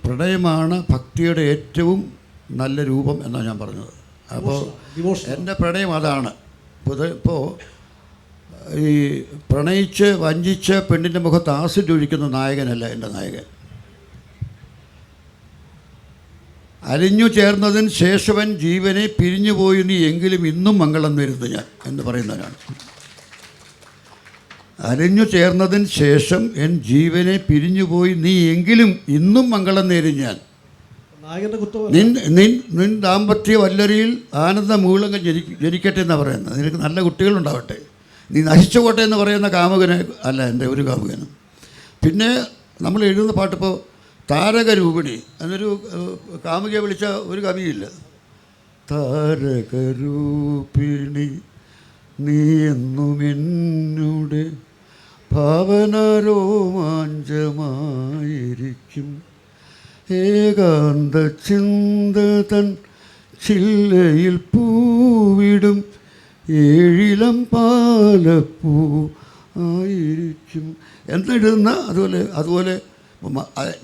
പ്രണയമാണ് ഭക്തിയുടെ ഏറ്റവും നല്ല രൂപം എന്നാണ് ഞാൻ പറഞ്ഞത്. അപ്പോൾ എൻ്റെ പ്രണയം അതാണ്. ഇപ്പോൾ ഈ പ്രണയിച്ച് വഞ്ചിച്ച് പെണ്ണിൻ്റെ മുഖത്ത് ആസിഡ് ഒഴിക്കുന്ന നായകനല്ല എൻ്റെ നായകൻ. അലിഞ്ഞു ചേർന്നതിന് ശേഷവൻ ജീവനെ പിരിഞ്ഞുപോയി നീ എങ്കിലും ഇന്നും മംഗളം നേരുന്നു ഞാൻ എന്ന് പറയുന്നവനാണ്. അലിഞ്ഞു ചേർന്നതിന് ശേഷം എൻ ജീവനെ പിരിഞ്ഞുപോയി നീ എങ്കിലും ഇന്നും മംഗളം നേരും ഞാൻ. നിൻ ദാമ്പത്യ വല്ലരിയിൽ ആനന്ദ മൂലങ്ങൾ ജനിക്കട്ടെ എന്നാണ് പറയുന്നത്. നിനക്ക് നല്ല കുട്ടികളുണ്ടാവട്ടെ. നീ നശിച്ചു പോട്ടെ എന്ന് പറയുന്ന കാമുകന് അല്ല എൻ്റെ ഒരു കാമുകനും. പിന്നെ നമ്മൾ എഴുതുന്ന പാട്ടിപ്പോൾ താരകരൂപിണി എന്നൊരു കാമുകയെ വിളിച്ച ഒരു കവിയില്ല. താരകരൂപിണി നീ എന്നും എന്നുടെ ഭാവന രോമാഞ്ചമായിരിക്കും. ഏകാന്ത ചിന്ത തൻ ചില്ലയിൽ പൂവിടും ഏഴിലം പാലപ്പൂ ആയിരിക്കും എന്നെഴുതുന്ന അതുപോലെ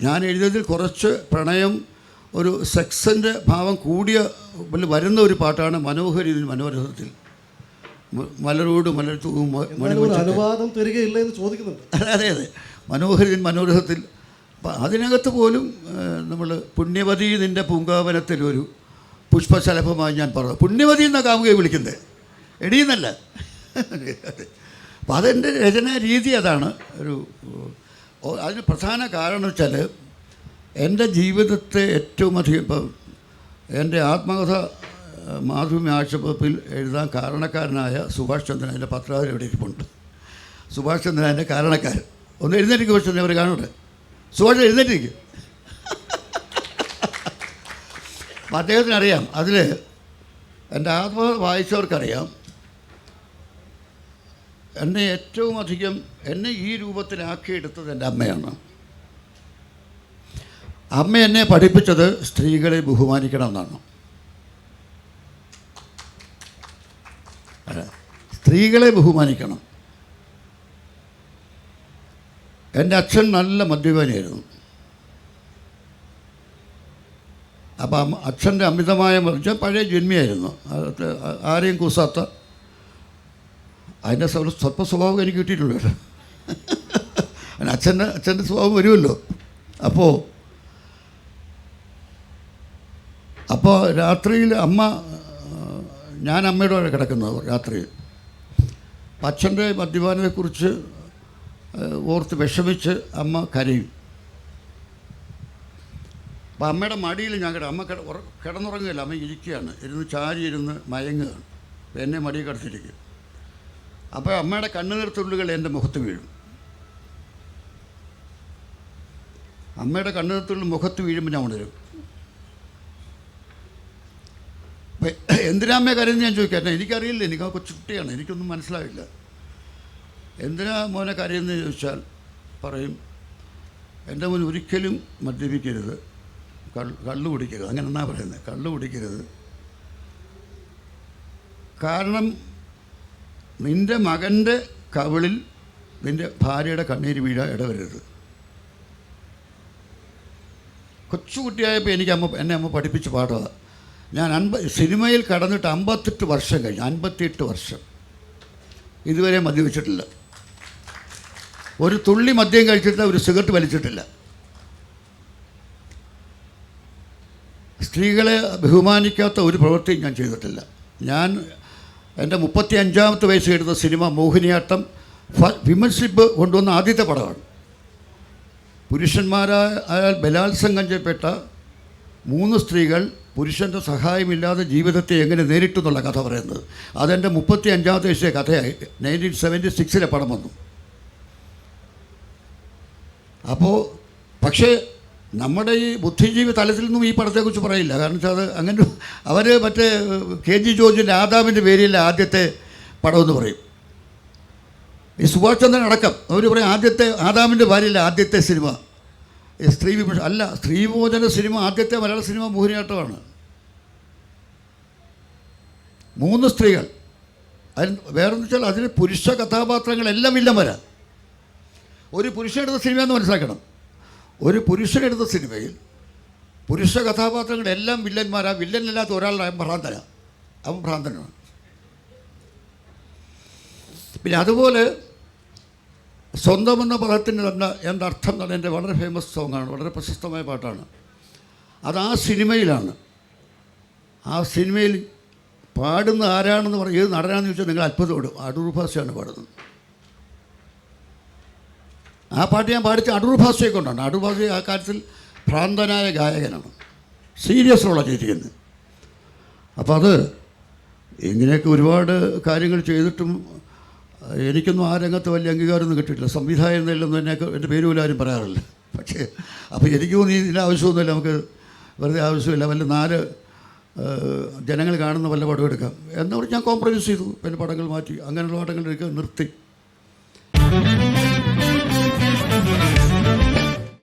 ഞാൻ എഴുതിയതിൽ കുറച്ച് പ്രണയം ഒരു സെക്സിൻ്റെ ഭാവം കൂടിയ വരുന്ന ഒരു പാട്ടാണ് മനോഹരിതിൻ മനോരഥത്തിൽ. മലരോട് മലർത്തു അനുവാദം തരികയില്ല എന്ന് ചോദിക്കുന്നുണ്ട്. അതെ മനോഹരിതിൻ മനോരഥത്തിൽ. അതിനകത്ത് പോലും നമ്മൾ പുണ്യവതി നിൻ്റെ പൂങ്കാവനത്തിൽ ഒരു പുഷ്പശലഭമായി ഞാൻ പറഞ്ഞു. പുണ്യവതി എന്ന കാമുകയെ വിളിക്കുന്നത് എടിയെന്നല്ല. അപ്പോൾ അതെൻ്റെ രചനാ രീതി അതാണ്. അതിന് പ്രധാന കാരണം വെച്ചാൽ എൻ്റെ ജീവിതത്തെ ഏറ്റവും അധികം ഇപ്പം എൻ്റെ ആത്മകഥ മാതൃഭൂമി ആഴ്ചപ്പതിപ്പിൽ എഴുതാൻ കാരണക്കാരനായ സുഭാഷ് ചന്ദ്രൻ എൻ്റെ പത്രാവധി എവിടെ ഇരിപ്പുണ്ട്. സുഭാഷ് ചന്ദ്രൻ എൻ്റെ കാരണക്കാരൻ. ഒന്ന് എഴുന്നേറ്റിരിക്കും. പക്ഷേ അവർ കാണൂടെ സുഭാഷ് എഴുന്നേറ്റിരിക്കും. അപ്പം അദ്ദേഹത്തിനറിയാം. അതിൽ എൻ്റെ ആത്മകഥ വായിച്ചവർക്കറിയാം എന്നെ ഏറ്റവും അധികം എന്നെ ഈ രൂപത്തിലാക്കിയെടുത്തത് എൻ്റെ അമ്മയാണ്. അമ്മ എന്നെ പഠിപ്പിച്ചത് സ്ത്രീകളെ ബഹുമാനിക്കണം എന്നാണ്. സ്ത്രീകളെ ബഹുമാനിക്കണം. എൻ്റെ അച്ഛൻ നല്ല മദ്യപാനിയായിരുന്നു. അപ്പം അച്ഛൻ്റെ അമിതമായ പഴയ ജന്മിയായിരുന്നു. ആരെയും കൂസാത്ത അതിൻ്റെ സ്വല്പ സ്വഭാവം എനിക്ക് കിട്ടിയിട്ടുള്ളൂ. അച്ഛൻ്റെ സ്വഭാവം വരുമല്ലോ. അപ്പോൾ രാത്രിയിൽ ഞാൻ അമ്മയുടെ കൂടെ കിടക്കുന്നത് രാത്രിയിൽ. അച്ഛൻ്റെ മദ്യപാനത്തെക്കുറിച്ച് ഓർത്ത് വിഷമിച്ച് അമ്മ കരയും. അപ്പോൾ അമ്മയുടെ മടിയിൽ ഞാൻ അമ്മ കിടന്നുറങ്ങുകയില്ല. അമ്മ ഇരിക്കുകയാണ്, ചാരി ഇരുന്ന് മയങ്ങുകയാണ്. എന്നെ മടിയിൽ കിടത്തിരിക്കും. അപ്പോൾ അമ്മയുടെ കണ്ണുനീർത്തുള്ളികൾ എൻ്റെ മുഖത്ത് വീഴും. അമ്മയുടെ കണ്ണുനീർത്തുള്ളിൽ മുഖത്ത് വീഴുമ്പോൾ ഞാൻ ഉണരും. എന്തിനാ അമ്മയെ കരയുന്നത് ഞാൻ ചോദിക്കാം. എനിക്കറിയില്ല, എനിക്ക് കൊച്ചുകുട്ടിയാണ്, എനിക്കൊന്നും മനസ്സിലാവില്ല. എന്തിനാ മോനെ കരയുന്നത് ചോദിച്ചാൽ പറയും, എൻ്റെ മോൻ ഒരിക്കലും മദ്യപിക്കരുത്, കള്ളു കുടിക്കരുത്. അങ്ങനെ എന്നാ പറയുന്നത്, കള്ളു കുടിക്കരുത്. കാരണം നിൻ്റെ മകൻ്റെ കവിളിൽ നിൻ്റെ ഭാര്യയുടെ കണ്ണീര് വീഴാൻ ഇടവരരുത്. കൊച്ചുകുട്ടിയായപ്പോൾ എന്നെ അമ്മ പഠിപ്പിച്ച പാഠമാണ്. ഞാൻ സിനിമയിൽ കടന്നിട്ട് 58 വർഷം കഴിഞ്ഞു. 58 വർഷം ഇതുവരെ മദ്യപിച്ചിട്ടില്ല. ഒരു തുള്ളി മദ്യം കഴിച്ചിട്ടില്ല, ഒരു സിഗരറ്റ് വലിച്ചിട്ടില്ല. സ്ത്രീകളെ ബഹുമാനിക്കാത്ത ഒരു പ്രവൃത്തിയും ഞാൻ ചെയ്തിട്ടില്ല. ഞാൻ എൻ്റെ 35ാമത്തെ വയസ്സിൽ എടുത്ത സിനിമ മോഹിനിയാട്ടം വിമർശിപ്പ് കൊണ്ടുവന്ന ആദ്യത്തെ പടമാണ്. പുരുഷന്മാരായാൽ ബലാത്സംഗം ചെയ്യപ്പെട്ട 3 സ്ത്രീകൾ പുരുഷൻ്റെ സഹായമില്ലാതെ ജീവിതത്തെ എങ്ങനെ നേരിട്ടു എന്നുള്ള കഥ പറയുന്നത്. അതെൻ്റെ 35ാമത്തെ വയസ്സിലെ കഥയായി. 1976 പടം വന്നു. അപ്പോൾ പക്ഷേ നമ്മുടെ ഈ ബുദ്ധിജീവി തലത്തിൽ നിന്നും ഈ പടത്തെക്കുറിച്ച് പറയില്ല. കാരണം വെച്ചാൽ അത് അങ്ങനെ അവർ മറ്റേ KG ജോർജിൻ്റെ ആദാമിൻ്റെ പേരിൽ ആദ്യത്തെ പടമെന്ന് പറയും. ഈ സുഭാഷ് ചന്ദ്രൻ അടക്കം അവർ പറയും ആദാമിൻ്റെ ഭാര്യയില്ല ആദ്യത്തെ സിനിമ സ്ത്രീ വിമർശനം അല്ല. സ്ത്രീമോചന സിനിമ ആദ്യത്തെ മലയാള സിനിമ മോഹിനിയാട്ടമാണ്. 3 സ്ത്രീകൾ. അതിന് വേറെന്ന് വെച്ചാൽ അതിൽ പുരുഷ കഥാപാത്രങ്ങളെല്ലാം വില്ലന്മാരാ. ഒരു പുരുഷനെടുത്ത സിനിമയെന്ന് മനസ്സിലാക്കണം. ഒരു പുരുഷനെടുത്ത സിനിമയിൽ പുരുഷ കഥാപാത്രങ്ങളെല്ലാം വില്ലന്മാരാണ്. വില്ലനല്ലാത്ത ഒരാളുടെ അവൻ ഭ്രാന്തനാണ്. പിന്നെ അതുപോലെ സ്വന്തം എന്ന പദത്തിന് തന്നെ എന്തർത്ഥം തന്നെ എൻ്റെ വളരെ ഫേമസ് സോങ്ങാണ്, വളരെ പ്രശസ്തമായ പാട്ടാണ്. അത് ആ സിനിമയിലാണ്. ആ സിനിമയിൽ പാടുന്ന ആരാണെന്ന് പറഞ്ഞ് ഏത് നടനാണെന്ന് ചോദിച്ചാൽ നിങ്ങൾ അത്ഭുതപ്പെടും. അടൂർ ഭാഷയാണ് പാടുന്നത്. ആ പാട്ട് ഞാൻ പാടിച്ച അടൂർ ഭാഷയെ കൊണ്ടാണ്. അടൂർ ഭാഷ ആ കാര്യത്തിൽ ഭ്രാന്തനായ ഗായകനാണ്, സീരിയസ് റോളാണ് ചെയ്തിരിക്കുന്നത്. അപ്പോൾ അത് ഇങ്ങനെയൊക്കെ ഒരുപാട് കാര്യങ്ങൾ ചെയ്തിട്ടും എനിക്കൊന്നും ആ രംഗത്ത് വലിയ അംഗീകാരമൊന്നും കിട്ടിയിട്ടില്ല. സംവിധായകൻ എന്നൊന്നും എൻ്റെ പേര് പോലും ആരും പറയാറില്ല. പക്ഷേ അപ്പോൾ എനിക്ക് തോന്നി ഇതിൻ്റെ ആവശ്യമൊന്നുമില്ല, നമുക്ക് വെറുതെ ആവശ്യമില്ല, വല്ല 4 ജനങ്ങൾ കാണുന്ന വല്ല പടം എടുക്കാം എന്ന് പറഞ്ഞ് ഞാൻ കോംപ്രമൈസ് ചെയ്തു. പിന്നെ പടങ്ങൾ മാറ്റി, അങ്ങനെയുള്ള പടങ്ങൾ എടുക്കുക, നിർത്തി.